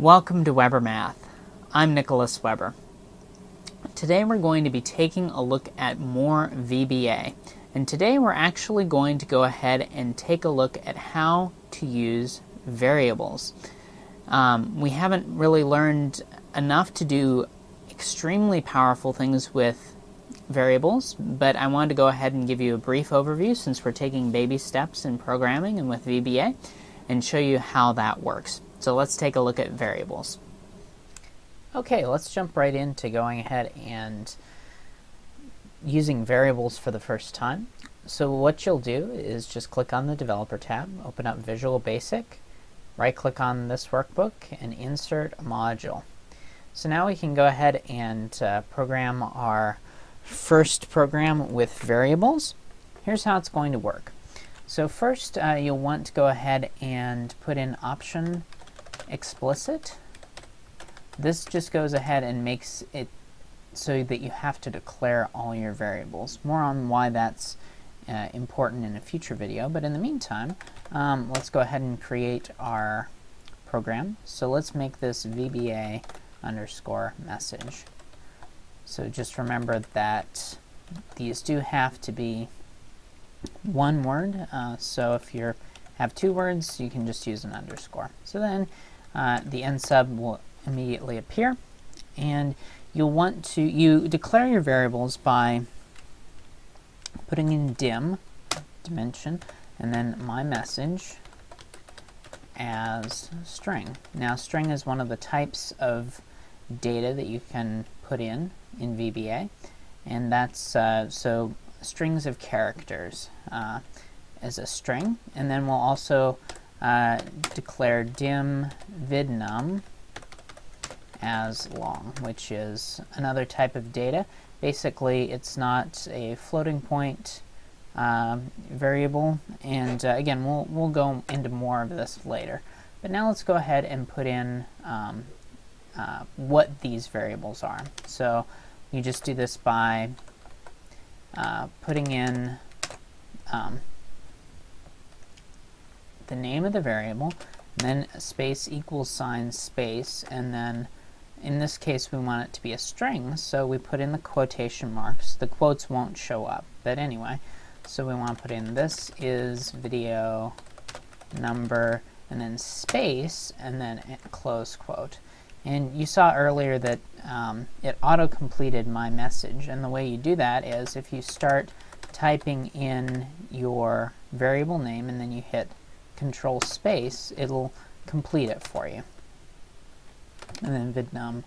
Welcome to Weber Math. I'm Nicholas Weber. Today we're going to be taking a look at more VBA. And today we're actually going to go ahead and take a look at how to use variables. We haven't really learned enough to do extremely powerful things with variables, but I wanted to go ahead and give you a brief overview since we're taking baby steps in programming and with VBA and show you how that works. So let's take a look at variables. Okay, let's jump right into going ahead and using variables for the first time. So what you'll do is just click on the Developer tab, open up Visual Basic, right-click on this workbook, and insert a module. So now we can go ahead and program our first program with variables. Here's how it's going to work. So first you'll want to go ahead and put in option explicit. This just goes ahead and makes it so that you have to declare all your variables. More on why that's important in a future video, but in the meantime, let's go ahead and create our program. So let's make this VBA underscore message. So just remember that these do have to be one word, so if you have two words, you can just use an underscore. So then the end sub will immediately appear, and you'll want to declare your variables by putting in dimension and then my message as string. Now string is one of the types of data that you can put in VBA, and that's so strings of characters as a string, and then we'll also declare dim vidnum as long, which is another type of data. Basically, it's not a floating point variable, and again, we'll go into more of this later. But now let's go ahead and put in what these variables are. So you just do this by putting in the name of the variable, and then space equals sign space, and then in this case we want it to be a string, so we put in the quotation marks. The quotes won't show up, but anyway, so we want to put in this is video number and then space and then close quote. And you saw earlier that it auto-completed my message, and the way you do that is if you start typing in your variable name and then you hit Control space, it'll complete it for you. And then vidnum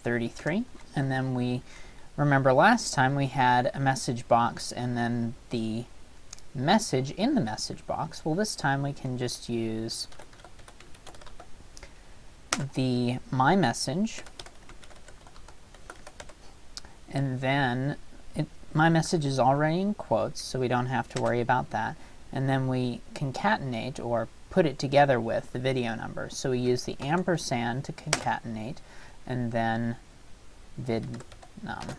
33, and then we remember last time we had a message box and then the message in the message box. Well, this time we can just use the my message, and then my message is already in quotes, so we don't have to worry about that. And then we concatenate or put it together with the video number. So we use the ampersand to concatenate, and then vidnum.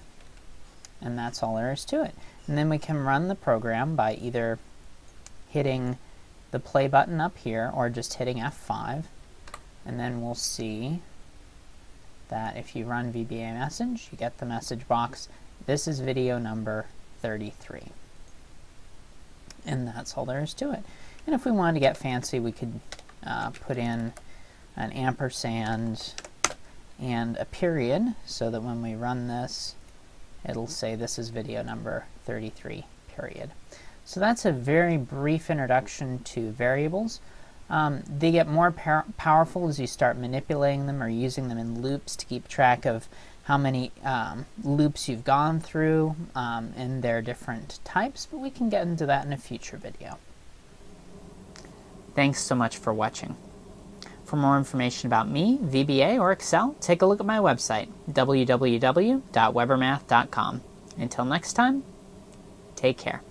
And that's all there is to it. And then we can run the program by either hitting the play button up here or just hitting F5. And then we'll see that if you run VBA message, you get the message box. This is video number 33. And that's all there is to it. And if we wanted to get fancy, we could put in an ampersand and a period, so that when we run this, it'll say this is video number 33, period. So that's a very brief introduction to variables. They get more powerful as you start manipulating them or using them in loops to keep track of how many loops you've gone through and their different types, but we can get into that in a future video. Thanks so much for watching. For more information about me, VBA, or Excel, take a look at my website, www.webermath.com. Until next time, take care.